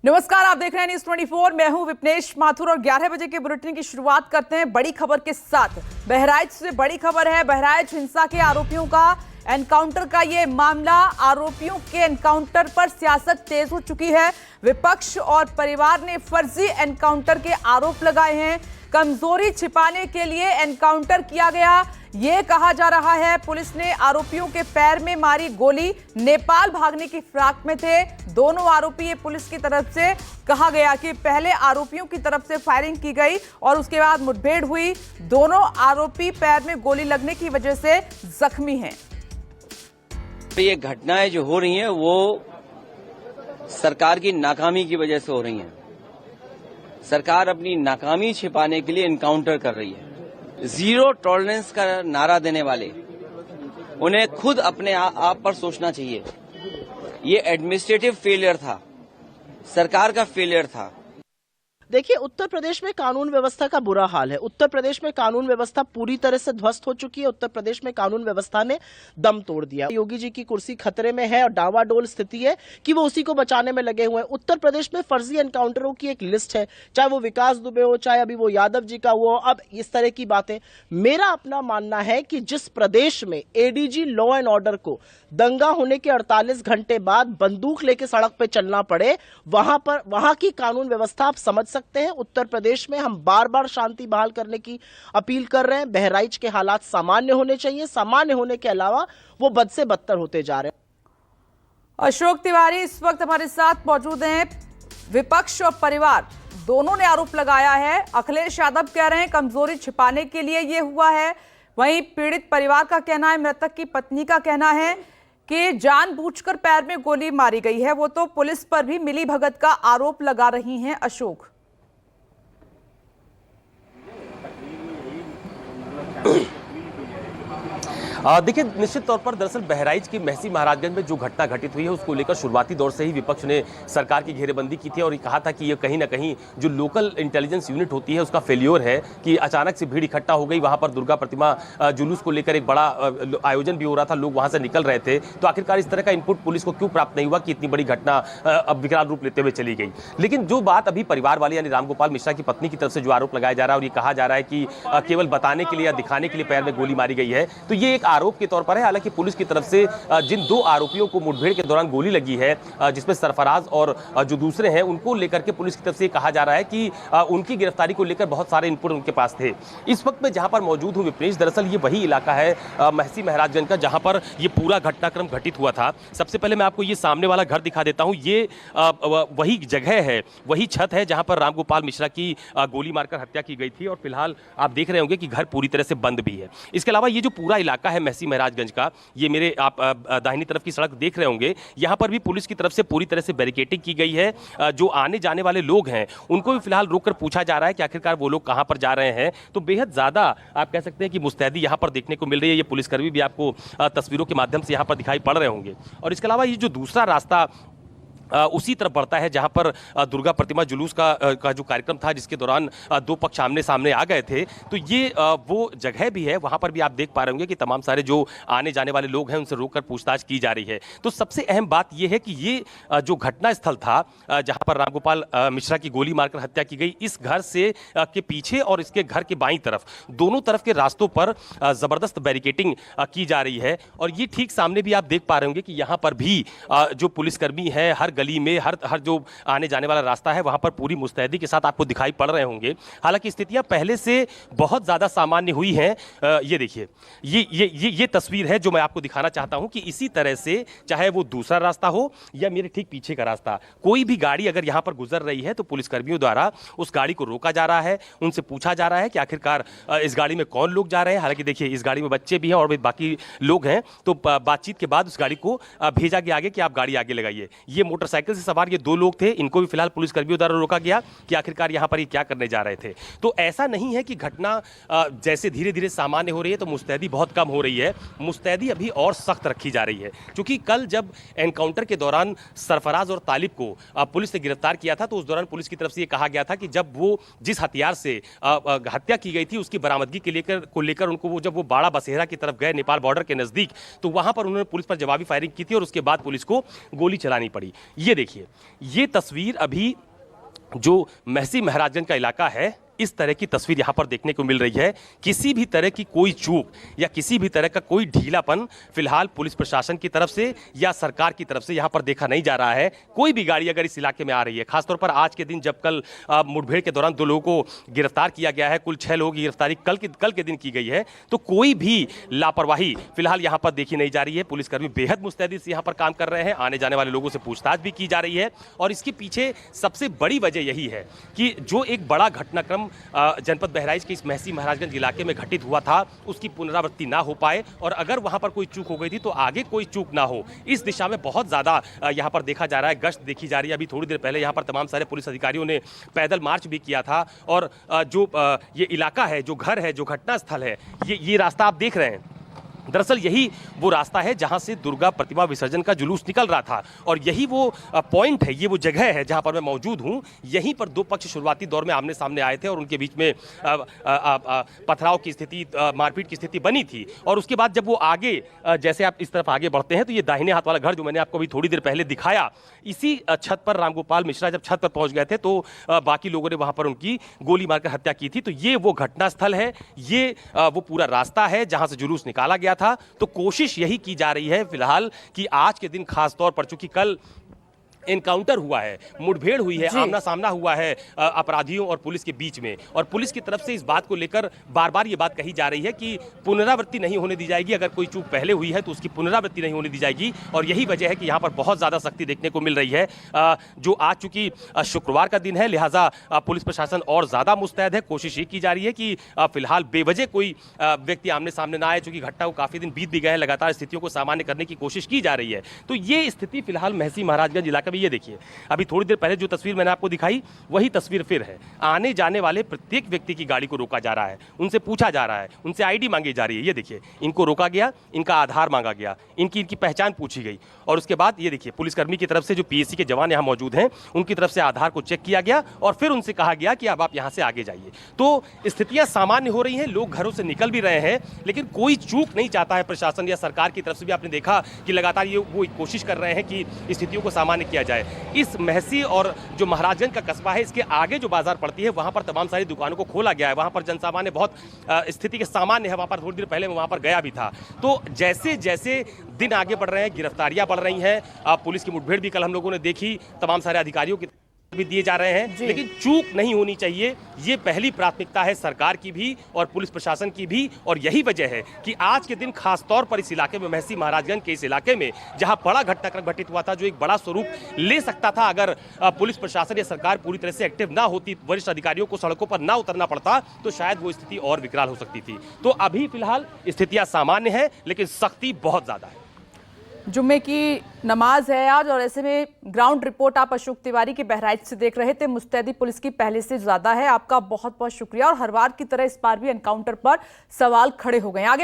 नमस्कार, आप देख रहे हैं न्यूज़ 24। मैं हूं विपनेश माथुर और 11 बजे के बुलेटिन की शुरुआत करते हैं बड़ी खबर के साथ। बहराइच से बड़ी खबर है। बहराइच हिंसा के आरोपियों का एनकाउंटर का ये मामला, आरोपियों के एनकाउंटर पर सियासत तेज हो चुकी है। विपक्ष और परिवार ने फर्जी एनकाउंटर के आरोप लगाए हैं। कमजोरी छिपाने के लिए एनकाउंटर किया गया, ये कहा जा रहा है। पुलिस ने आरोपियों के पैर में मारी गोली, नेपाल भागने की फिराक में थे दोनों आरोपी। ये पुलिस की तरफ से कहा गया कि पहले आरोपियों की तरफ से फायरिंग की गई और उसके बाद मुठभेड़ हुई। दोनों आरोपी पैर में गोली लगने की वजह से जख्मी हैं। ये घटनाएं जो हो रही हैं वो सरकार की नाकामी की वजह से हो रही हैं। सरकार अपनी नाकामी छिपाने के लिए एनकाउंटर कर रही है। जीरो टॉलरेंस का नारा देने वाले उन्हें खुद अपने आप पर सोचना चाहिए। ये एडमिनिस्ट्रेटिव फेलियर था, सरकार का फेलियर था। देखिए, उत्तर प्रदेश में कानून व्यवस्था का बुरा हाल है। उत्तर प्रदेश में कानून व्यवस्था पूरी तरह से ध्वस्त हो चुकी है। उत्तर प्रदेश में कानून व्यवस्था ने दम तोड़ दिया। योगी जी की कुर्सी खतरे में है और डावाडोल स्थिति है कि वो उसी को बचाने में लगे हुए हैं। उत्तर प्रदेश में फर्जी एनकाउंटरों की एक लिस्ट है, चाहे वो विकास दुबे हो, चाहे अभी वो यादव जी का हो, अब इस तरह की बातें। मेरा अपना मानना है कि जिस प्रदेश में एडीजी लॉ एंड ऑर्डर को दंगा होने के 48 घंटे बाद बंदूक लेके सड़क पे चलना पड़े, वहां की कानून व्यवस्था आप समझ सकते हैं। उत्तर प्रदेश में हम बार बार शांति बहाल करने की अपील कर रहे हैं। बहराइच के हालात सामान्य होने चाहिए। सामान्य होने के अलावा वो बद से बदतर होते जा रहे हैं। अशोक तिवारी इस वक्त हमारे साथ मौजूद हैं। विपक्ष और परिवार दोनों ने आरोप लगाया है। अखिलेश यादव कह रहे हैं कमजोरी छिपाने के लिए ये हुआ है। वहीं पीड़ित परिवार का कहना है, मृतक की पत्नी का कहना है कि जानबूझकर पैर में गोली मारी गई है। वो तो पुलिस पर भी मिलीभगत का आरोप लगा रही हैं। अशोक, देखिए, निश्चित तौर पर दरअसल बहराइच की महसी महाराजगंज में जो घटना घटित हुई है उसको लेकर शुरुआती दौर से ही विपक्ष ने सरकार की घेरेबंदी की थी और ये कहा था कि ये कहीं ना कहीं जो लोकल इंटेलिजेंस यूनिट होती है उसका फेल्योर है कि अचानक से भीड़ इकट्ठा हो गई। वहां पर दुर्गा प्रतिमा जुलूस को लेकर एक बड़ा आयोजन भी हो रहा था, लोग वहां से निकल रहे थे, तो आखिरकार इस तरह का इनपुट पुलिस को क्यों प्राप्त नहीं हुआ कि इतनी बड़ी घटना अब विकराल रूप लेते हुए चली गई। लेकिन जो बात अभी परिवार वाले यानी रामगोपाल मिश्रा की पत्नी की तरफ से जो आरोप लगाया जा रहा है और ये कहा जा रहा है कि केवल बताने के लिए या दिखाने के लिए पैर में गोली मारी गई है, तो ये एक आरोप के तौर पर है। हालांकि पुलिस की तरफ से जिन दो आरोपियों को मुठभेड़ के दौरान गोली लगी है, जिसमें सरफराज और जो दूसरे हैं, उनको लेकर के पुलिस की तरफ से कहा जा रहा है कि उनकी गिरफ्तारी को लेकर बहुत सारे इनपुट उनके पास थे। इस वक्त मैं जहां पर मौजूद हूं विपनेश, दरअसल ये वही इलाका है महसी महाराजगंज का जहां पर ये पूरा घटनाक्रम घटित हुआ था। सबसे पहले मैं आपको ये सामने वाला घर दिखा देता हूं। ये वही जगह है, वही छत है जहां पर रामगोपाल मिश्रा की गोली मारकर हत्या की गई थी और फिलहाल आप देख रहे होंगे कि घर पूरी तरह से बंद भी है। इसके अलावा ये जो पूरा इलाका है महसी महाराजगंज का, ये मेरे आप दाहिनी तरफ की सड़क देख रहे होंगे, यहां पर भी पुलिस की तरफ से पूरी तरह से बैरिकेडिंग की गई है। जो आने जाने वाले लोग हैं उनको भी फिलहाल रोककर पूछा जा रहा है कि आखिरकार वो लोग कहां पर जा रहे हैं। तो बेहद ज्यादा आप कह सकते हैं कि मुस्तैदी यहां पर देखने को मिल रही है। ये पुलिसकर्मी भी आपको तस्वीरों के माध्यम से यहां पर दिखाई पड़ रहे होंगे। और इसके अलावा ये जो दूसरा रास्ता उसी तरफ बढ़ता है जहां पर दुर्गा प्रतिमा जुलूस का जो कार्यक्रम था, जिसके दौरान दो पक्ष आमने सामने आ गए थे, तो ये वो जगह भी है। वहां पर भी आप देख पा रहे होंगे कि तमाम सारे जो आने जाने वाले लोग हैं उनसे रोककर पूछताछ की जा रही है। तो सबसे अहम बात यह है कि ये जो घटना स्थल था जहां पर रामगोपाल मिश्रा की गोली मारकर हत्या की गई, इस घर से के पीछे और इसके घर के बाईं तरफ दोनों तरफ के रास्तों पर जबरदस्त बैरिकेडिंग की जा रही है। और ये ठीक सामने भी आप देख पा रहे होंगे कि यहां पर भी जो पुलिसकर्मी है, हर गली में हर जो आने जाने वाला रास्ता है वहां पर पूरी मुस्तैदी के साथ आपको दिखाई पड़ रहे होंगे। हालांकि स्थितियां पहले से बहुत ज्यादा सामान्य हुई हैं। ये देखिए, ये तस्वीर है जो मैं आपको दिखाना चाहता हूं कि इसी तरह से चाहे वो दूसरा रास्ता हो या मेरे ठीक पीछे का रास्ता, कोई भी गाड़ी अगर यहां पर गुजर रही है तो पुलिसकर्मियों द्वारा उस गाड़ी को रोका जा रहा है, उनसे पूछा जा रहा है कि आखिरकार इस गाड़ी में कौन लोग जा रहे हैं। हालांकि देखिए, इस गाड़ी में बच्चे भी हैं और बाकी लोग हैं, तो बातचीत के बाद उस गाड़ी को भेजा गया आगे कि आप गाड़ी आगे लगाइए। ये मोटरसाइकिल से सवार ये दो लोग थे, इनको भी फिलहाल पुलिसकर्मियों द्वारा रोका गया कि आखिरकार यहां पर ये क्या करने जा रहे थे। तो ऐसा नहीं है कि घटना जैसे धीरे धीरे सामान्य हो रही है तो मुस्तैदी बहुत कम हो रही है। मुस्तैदी अभी और सख्त रखी जा रही है, क्योंकि कल जब एनकाउंटर के दौरान सरफराज और तालिब को पुलिस ने गिरफ्तार किया था तो उस दौरान पुलिस की तरफ से ये कहा गया था कि जब वो जिस हथियार से हत्या की गई थी उसकी बरामदगी को लेकर उनको वो जब वो बाड़ा बसेरा की तरफ गए, नेपाल बॉर्डर के नजदीक, तो वहां पर उन्होंने पुलिस पर जवाबी फायरिंग की थी और उसके बाद पुलिस को गोली चलानी पड़ी। ये देखिए, ये तस्वीर अभी जो महसी महाराजगंज का इलाका है, इस तरह की तस्वीर यहां पर देखने को मिल रही है। किसी भी तरह की कोई चूक या किसी भी तरह का कोई ढीलापन फिलहाल पुलिस प्रशासन की तरफ से या सरकार की तरफ से यहां पर देखा नहीं जा रहा है। कोई भी गाड़ी अगर इस इलाके में आ रही है, खासतौर पर आज के दिन जब कल मुठभेड़ के दौरान 2 लोगों को गिरफ्तार किया गया है, कुल 6 लोगों की गिरफ्तारी कल के दिन की गई है, तो कोई भी लापरवाही फिलहाल यहां पर देखी नहीं जा रही है। पुलिसकर्मी बेहद मुस्तैदी से यहां पर काम कर रहे हैं, आने जाने वाले लोगों से पूछताछ भी की जा रही है। और इसके पीछे सबसे बड़ी वजह यही है कि जो एक बड़ा घटनाक्रम जनपद बहराइच के इस महसी महाराजगंज इलाके में घटित हुआ था, उसकी पुनरावृत्ति ना हो पाए, और अगर वहां पर कोई चूक हो गई थी तो आगे कोई चूक ना हो, इस दिशा में बहुत ज्यादा यहां पर देखा जा रहा है, गश्त देखी जा रही है। अभी थोड़ी देर पहले यहां पर तमाम सारे पुलिस अधिकारियों ने पैदल मार्च भी किया था। और जो ये इलाका है, जो घर है, जो घटना स्थल है, ये रास्ता आप देख रहे हैं, दरअसल यही वो रास्ता है जहां से दुर्गा प्रतिमा विसर्जन का जुलूस निकल रहा था, और यही वो पॉइंट है, ये वो जगह है जहां पर मैं मौजूद हूं। यहीं पर 2 पक्ष शुरुआती दौर में आमने सामने आए थे और उनके बीच में पथराव की स्थिति, मारपीट की स्थिति बनी थी। और उसके बाद जब वो आगे, जैसे आप इस तरफ आगे बढ़ते हैं, तो ये दाहिने हाथ वाला घर जो मैंने आपको अभी थोड़ी देर पहले दिखाया, इसी छत पर रामगोपाल मिश्रा जब छत पर पहुंच गए थे तो बाकी लोगों ने वहां पर उनकी गोली मारकर हत्या की थी। तो ये वो घटना स्थल है, ये वो पूरा रास्ता है जहां से जुलूस निकाला गया था। तो कोशिश यही की जा रही है फिलहाल कि आज के दिन खास तौर पर, चूंकि कल एनकाउंटर हुआ है, मुठभेड़ हुई है, आमना सामना हुआ है अपराधियों और पुलिस के बीच में, और पुलिस की तरफ से इस बात को लेकर बार बार ये बात कही जा रही है कि पुनरावृत्ति नहीं होने दी जाएगी। अगर कोई चूक पहले हुई है तो उसकी पुनरावृत्ति नहीं होने दी जाएगी। और यही वजह है कि यहाँ पर बहुत ज़्यादा सख्ती देखने को मिल रही है। जो आज चूंकि शुक्रवार का दिन है, लिहाजा पुलिस प्रशासन और ज़्यादा मुस्तैद है। कोशिश ये की जा रही है कि फिलहाल बेवजह कोई व्यक्ति आमने सामने ना आए, चूंकि घटना को काफ़ी दिन बीत भी गए हैं, लगातार स्थितियों को सामान्य करने की कोशिश की जा रही है। तो ये स्थिति फिलहाल महसी महाराजगंज इलाके में, ये देखिए, अभी थोड़ी देर पहले जो तस्वीर मैंने आपको दिखाई वही तस्वीर फिर है। आने जाने वाले प्रत्येक व्यक्ति की गाड़ी को रोका जा रहा है, उनसे पूछा जा रहा है, उनसे आईडी मांगी जा रही है। ये देखिए, इनको रोका गया, इनका आधार मांगा गया, इनकी पहचान पूछी गई, और उसके बाद ये देखिए पुलिसकर्मी की तरफ से जो पीएससी के जवान यहाँ मौजूद हैं, उनकी तरफ से आधार को चेक किया गया और फिर उनसे कहा गया कि अब आप यहाँ से आगे जाइए। तो स्थितियां सामान्य हो रही हैं, लोग घरों से निकल भी रहे हैं, लेकिन कोई चूक नहीं चाहता है प्रशासन या सरकार की तरफ से भी। आपने देखा कि लगातार ये वो कोशिश कर रहे हैं कि स्थितियों को सामान्य किया जाए। इस महसी और जो महाराजगंज का कस्बा है, इसके आगे जो बाजार पड़ती है, वहां पर तमाम सारी दुकानों को खोला गया है। वहां पर जनसामान्य बहुत स्थिति के सामान्य है। वहां पर थोड़ी देर पहले मैं वहां पर गया भी था। तो जैसे जैसे दिन आगे बढ़ रहे हैं, गिरफ्तारियां बढ़ रही हैं, पुलिस की मुठभेड़ भी कल हम लोगों ने देखी, तमाम सारे अधिकारियों की भी दिए जा रहे हैं, लेकिन चूक नहीं होनी चाहिए। ये पहली प्राथमिकता है सरकार की भी और पुलिस प्रशासन की भी। और यही वजह है कि आज के दिन खास तौर पर इस इलाके में, महसी महाराजगंज के इस इलाके में, जहां बड़ा घटनाक्रम घटित हुआ था, जो एक बड़ा स्वरूप ले सकता था अगर पुलिस प्रशासन या सरकार पूरी तरह से एक्टिव ना होती, वरिष्ठ अधिकारियों को सड़कों पर ना उतरना पड़ता, तो शायद वो स्थिति और विकराल हो सकती थी। तो अभी फिलहाल स्थितियां सामान्य है, लेकिन सख्ती बहुत ज्यादा है। जुम्मे की नमाज है आज, और ऐसे में ग्राउंड रिपोर्ट आप अशोक तिवारी की बहराइच से देख रहे थे। मुस्तैदी पुलिस की पहले से ज्यादा है। आपका बहुत बहुत शुक्रिया। और हर बार की तरह इस बार भी एनकाउंटर पर सवाल खड़े हो गए। आगे